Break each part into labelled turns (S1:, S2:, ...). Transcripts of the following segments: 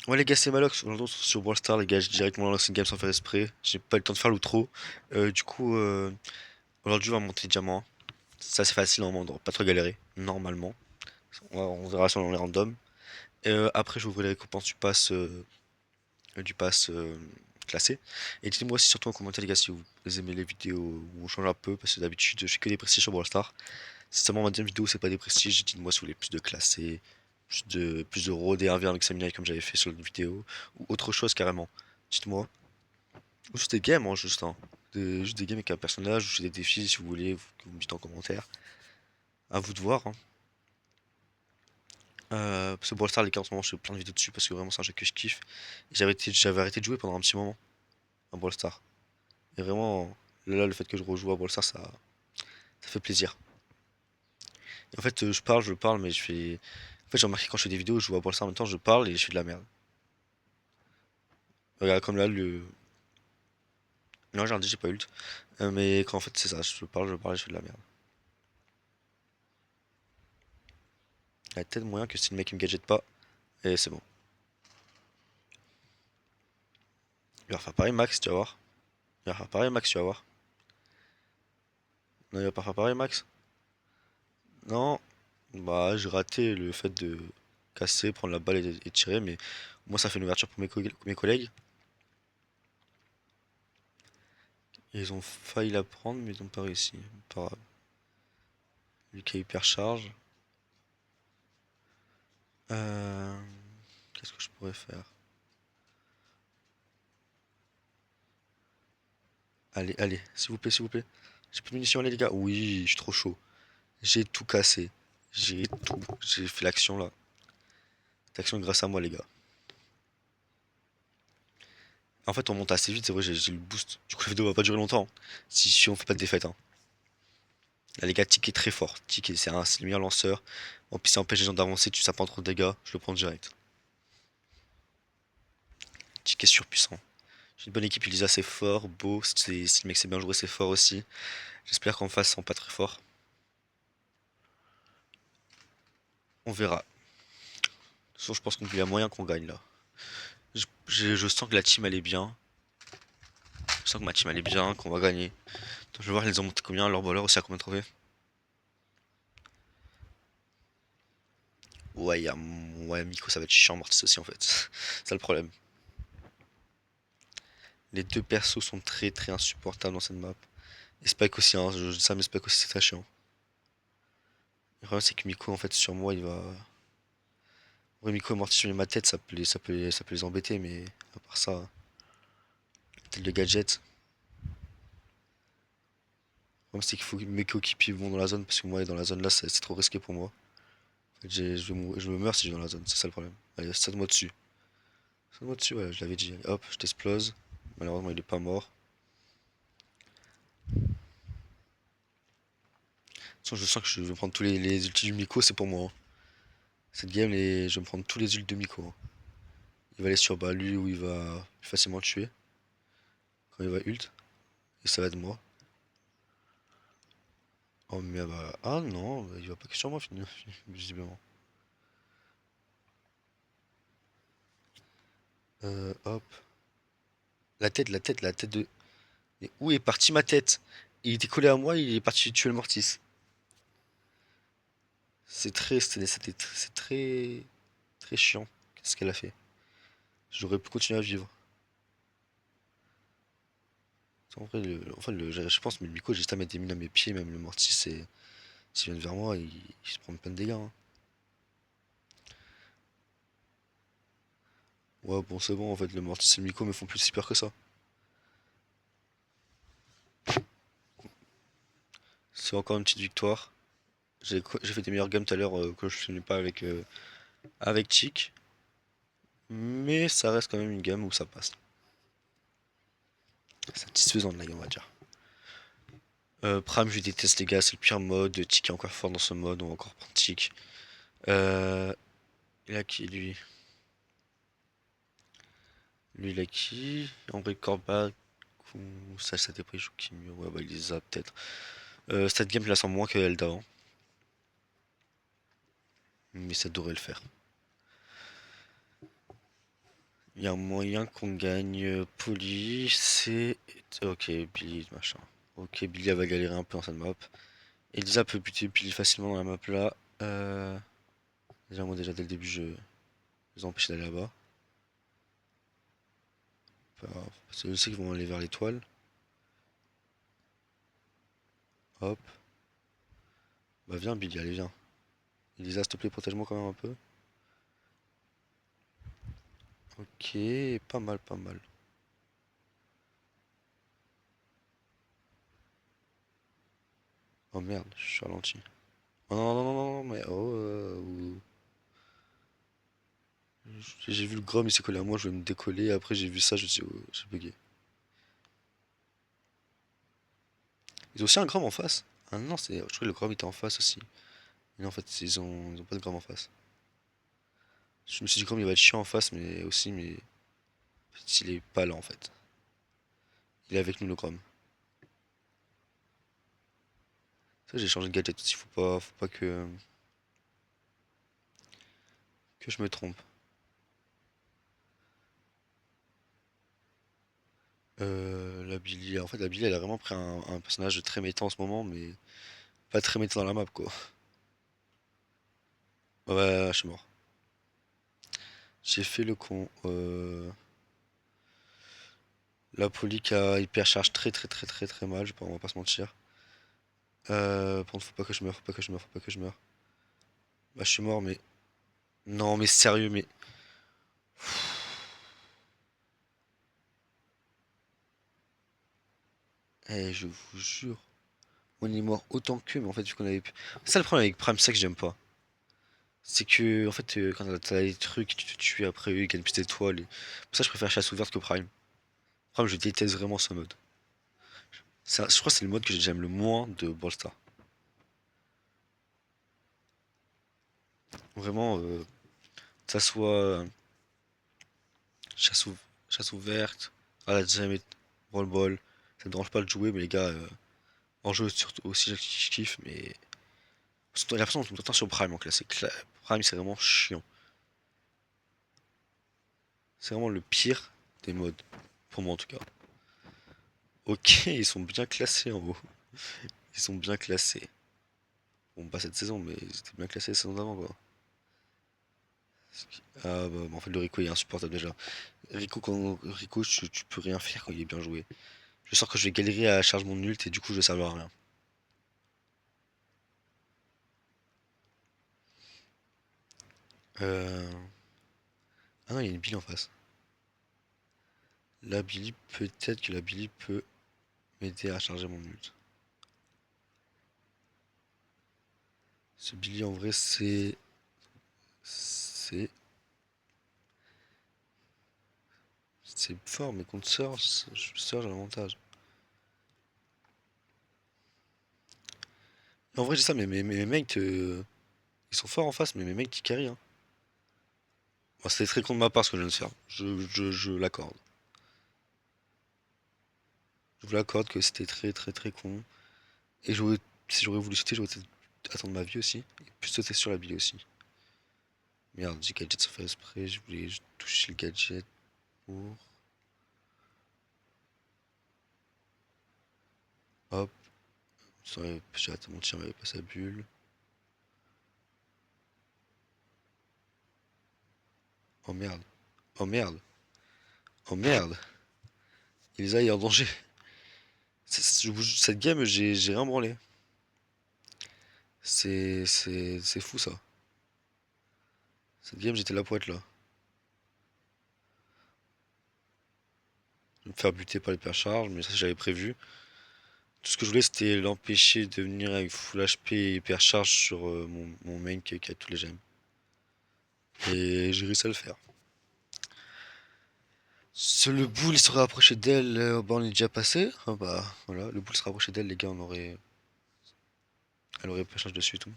S1: Ouais les gars c'est Malox, aujourd'hui sur Brawl Stars les gars, j'ai directement lancé une game sans faire exprès, j'ai pas eu le temps de faire l'outro. Du coup aujourd'hui on va monter diamant, ça c'est facile normalement, on devrait pas trop galérer, normalement. On verra si on est random. Après j'ouvrirai les récompenses du pass classé. Et dites-moi aussi surtout en commentaire les gars si vous aimez les vidéos où on change un peu, parce que d'habitude je fais que des prestiges sur Brawl Stars. C'est seulement ma deuxième vidéo, c'est pas des prestiges, dites-moi si vous voulez plus de classé, plus de raw, des 1v1 avec Samurai comme j'avais fait sur une vidéo, ou autre chose carrément. Dites-moi. Ou juste des games, hein, juste, hein. Juste des games avec un personnage, ou juste des défis si vous voulez, vous me dites en commentaire. À vous de voir, hein. Parce que Brawl Stars, les gars, en ce moment, je fais plein de vidéos dessus parce que vraiment, c'est un jeu que je kiffe. Et j'avais arrêté de jouer pendant un petit moment à Brawl Stars. Et vraiment, là, le fait que je rejoue à Brawl Stars, ça fait plaisir. Et en fait, je parle, mais je fais. En fait, j'ai remarqué quand je fais des vidéos, je joue à Brawl Stars en même temps, je parle et je fais de la merde. Regarde, comme là, le. Non, j'ai rien dit, j'ai pas ult. Mais quand en fait, c'est ça, je parle et je fais de la merde. Il y a peut-être moyen que si le mec il me gadget pas, et c'est bon. Il va faire pareil, Max, tu vas voir. Il va faire pareil, Max, tu vas voir. Non, il va pas faire pareil, Max. Non. Bah, j'ai raté le fait de casser, prendre la balle et tirer, mais moi ça fait une ouverture pour mes collègues. Ils ont failli la prendre, mais ils n'ont pas réussi. Pas grave. Lui qui a hyper charge. Euh... Qu'est-ce que je pourrais faire? Allez, allez, s'il vous plaît, s'il vous plaît. J'ai plus de munitions, allez les gars. Oui, je suis trop chaud. J'ai tout cassé. J'ai tout. J'ai fait l'action là. Cette action est grâce à moi, les gars. En fait, on monte assez vite, c'est vrai, j'ai le boost. Du coup, la vidéo va pas durer longtemps, hein. Si on fait pas de défaite, hein. Là, les gars, Tick est très fort. Tick, c'est le meilleur lanceur. En plus, ça empêche les gens d'avancer, ça prend trop de dégâts. Je le prends direct. Tick est surpuissant. J'ai une bonne équipe, Elisa, c'est fort. Beau, si le mec sait bien jouer, c'est fort aussi. J'espère qu'en face, ils sont pas très forts. On verra. De toute façon, je pense qu'il y a moyen qu'on gagne là. Je sens que la team elle est bien. Je sens que ma team elle est bien, qu'on va gagner. Attends, je vais voir, ils ont monté combien, leur bowler aussi à combien de trophées. Ouais, ouais, Miko, ça va être chiant, Mortis aussi en fait. C'est ça le problème. Les deux persos sont très très insupportables dans cette map. Et Spike aussi, hein, je dis ça, mais Spike aussi c'est très chiant. Le problème c'est que Miko en fait sur moi il va. Ouais, Miko et Mortis sur ma tête, ça peut les embêter, mais à part ça, peut-être le gadget. Le problème c'est qu'il faut que mes coéquipiers vont dans la zone parce que moi dans la zone là c'est trop risqué pour moi. En fait, je me meurs si je vais dans la zone, c'est ça le problème. Allez, saute-moi dessus. Saute-moi dessus, ouais, je l'avais dit. Allez, hop, je t'explose. Malheureusement il est pas mort. De toute façon, je sens que je vais prendre tous les ultis du Miko, c'est pour moi, hein. Cette game, je vais me prendre tous les ults de Miko, hein. Il va aller sur bah, lui où il va facilement le tuer quand il va ult. Et ça va être moi. Oh mais bah. Ah non, bah, il va pas que sur moi visiblement. Hop. La tête de. Mais où est partie ma tête? Il était collé à moi, il est parti tuer le Mortis. C'est très très chiant. Qu'est-ce qu'elle a fait? J'aurais pu continuer à vivre. En vrai, je pense, mais le Miko, j'ai juste à mettre des mines à mes pieds, même le Mortis, s'il vient vers moi, il se prend plein de dégâts, hein. Ouais, bon, c'est bon, en fait, le Mortis et le Miko me font plus si peur que ça. C'est encore une petite victoire. J'ai fait des meilleures games tout à l'heure que je filmais pas avec Chick. Mais ça reste quand même une game où ça passe. Satisfaisant de la game, on va dire. Prime, je déteste les gars, c'est le pire mode. Chick est encore fort dans ce mode, on va encore prendre Chick. Euh, il a qui lui? Lui, il a qui? Henri Corbac ou ça dépend, il joue qui mieux? Ouais, bah, il les a peut-être. Cette game, je la sens moins qu'elle d'avant. Mais ça devrait le faire. Il y a un moyen qu'on gagne Polly, c'est... Ok, Billy, machin. Ok, Billy elle va galérer un peu dans cette map. Elisa peut buter Billy facilement dans la map là. Déjà moi déjà dès le début je les empêche d'aller là-bas. Pas grave. Parce que je sais qu'ils vont aller vers l'étoile. Hop. Bah viens Billy, allez viens. Elisa s'il te plaît protège-moi quand même un peu. Ok, pas mal, pas mal. Oh merde, je suis ralenti. Oh non, non, non, non, non, mais oh... J'ai vu le Grom, il s'est collé à moi, je voulais me décoller. Après j'ai vu ça, je me suis dit, oh, j'ai bugué. Ils ont aussi un Grom en face? Ah non, je crois que le Grom était en face aussi. Mais non, en fait, ils ont pas de Grom en face. Je me suis dit Grom il va être chiant en face, mais aussi, mais en fait, il est pas là en fait. Il est avec nous le Grom. Ça, j'ai changé de gadget aussi, faut pas que je me trompe. La Billy, en fait, la Billy, elle a vraiment pris un personnage très méta en ce moment, mais pas très méta dans la map quoi. Ouais, je suis mort. J'ai fait le con. La Poly qui a hypercharge très très très très très mal, on va pas se mentir. Par contre, faut pas que je meure, faut pas que je meure, faut pas que je meure. Bah, je suis mort, mais. Non, mais sérieux, mais. Eh, je vous jure. On est mort autant qu'eux, mais en fait, vu qu'on avait pu. C'est ça le problème avec Prime, c'est ça que j'aime pas. C'est que, en fait, quand t'as des trucs, tu te tues après eux, ils gagnent plus d'étoiles. Pour ça, je préfère chasse ouverte que Prime. Prime, je déteste vraiment ce mode. Je crois que c'est le mode que j'aime le moins de Brawl Stars. Vraiment, que ça soit chasse, ou- chasse ouverte, à la jamais Brawl Ball. Ça me dérange pas de jouer, mais les gars, en jeu surtout aussi, je kiffe, mais. Surtout, j'ai l'impression qu'on tombe tout le temps sur Prime en classique. Prime, c'est vraiment chiant. C'est vraiment le pire des modes. Pour moi, en tout cas. Ok, ils sont bien classés en haut. Ils sont bien classés. Bon, pas cette saison, mais ils étaient bien classés la saison d'avant, quoi. Ah, bah, en fait, le Rico, il est insupportable déjà. Rico, tu peux rien faire quand il est bien joué. Je sens que je vais galérer à charger mon ult et du coup, je vais servir à rien. Euh... Ah non, il y a une Billy en face. La Billy, peut-être que la Billy peut m'aider à charger mon ult. Ce Billy, en vrai, C'est. C'est fort, mais contre Surge, Surge a l'avantage. En vrai, j'ai ça, mais mes mates, ils sont forts en face, mais mes mates, ils carry, hein. Bon, c'était très con de ma part ce que je viens de faire. Je l'accorde. Je vous l'accorde que c'était très très très con. Et si j'aurais voulu sauter, j'aurais peut-être attendre ma vie aussi. Et puis sauter sur la bille aussi. Merde, j'ai gadget sans faire exprès. Je voulais toucher le gadget pour. Hop. J'ai raté mon tir, mais pas sa bulle. Oh merde. Oh merde. Oh merde. Elisa est en danger. Cette game, j'ai rien branlé. C'est fou ça. Cette game, j'étais là pour être là. Je vais me faire buter par l'hypercharge, mais ça j'avais prévu. Tout ce que je voulais, c'était l'empêcher de venir avec full HP et hypercharge sur mon main qui a tous les gemmes. Et j'ai réussi à le faire. Le boule il serait approché d'elle, bah on est déjà passé. Ah bah voilà, le boule serait approché d'elle, les gars, elle aurait hypercharge dessus et tout.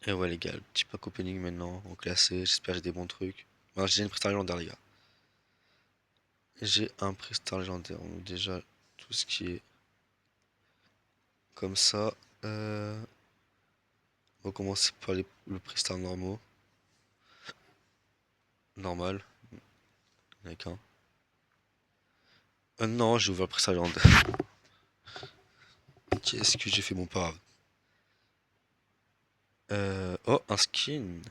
S1: Et ouais les gars, le petit pack opening maintenant, en classé, j'espère que j'ai des bons trucs. Bon, j'ai déjà une prestar légendaire les gars. J'ai un prestar légendaire, donc déjà tout ce qui est comme ça. On va commencer par le prestar normaux. normal. Avec un. Non, j'ai ouvert Presta Land. Qu'est-ce que j'ai fait mon parave? Oh, un skin.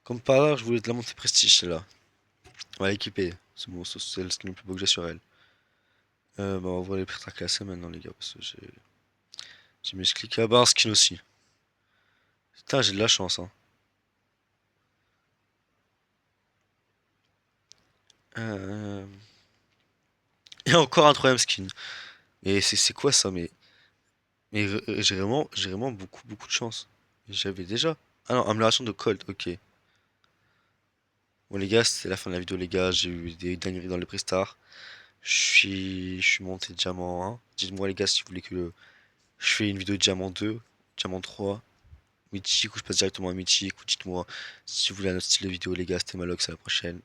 S1: Comme par hasard, je voulais te la monter prestige celle-là. On va l'équiper. C'est bon, c'est le skin le plus beau que j'ai sur elle. Bah, on va voir les prêts classés maintenant, les gars, parce que j'ai mis ce clic. Ah bah, un skin aussi. Putain, j'ai de la chance, hein. Euh... Et encore un troisième skin. Et c'est quoi ça, mais j'ai vraiment beaucoup de chance. J'avais déjà. Ah non, amélioration de Colt, ok. Bon les gars, c'est la fin de la vidéo les gars, j'ai eu des dingueries dans les prestars. Je suis monté diamant 1. Dites-moi les gars si vous voulez que je fais une vidéo de diamant 2, diamant 3, mythique ou je passe directement à mythique ou dites-moi si vous voulez un autre style de vidéo les gars, c'était Malox, à la prochaine.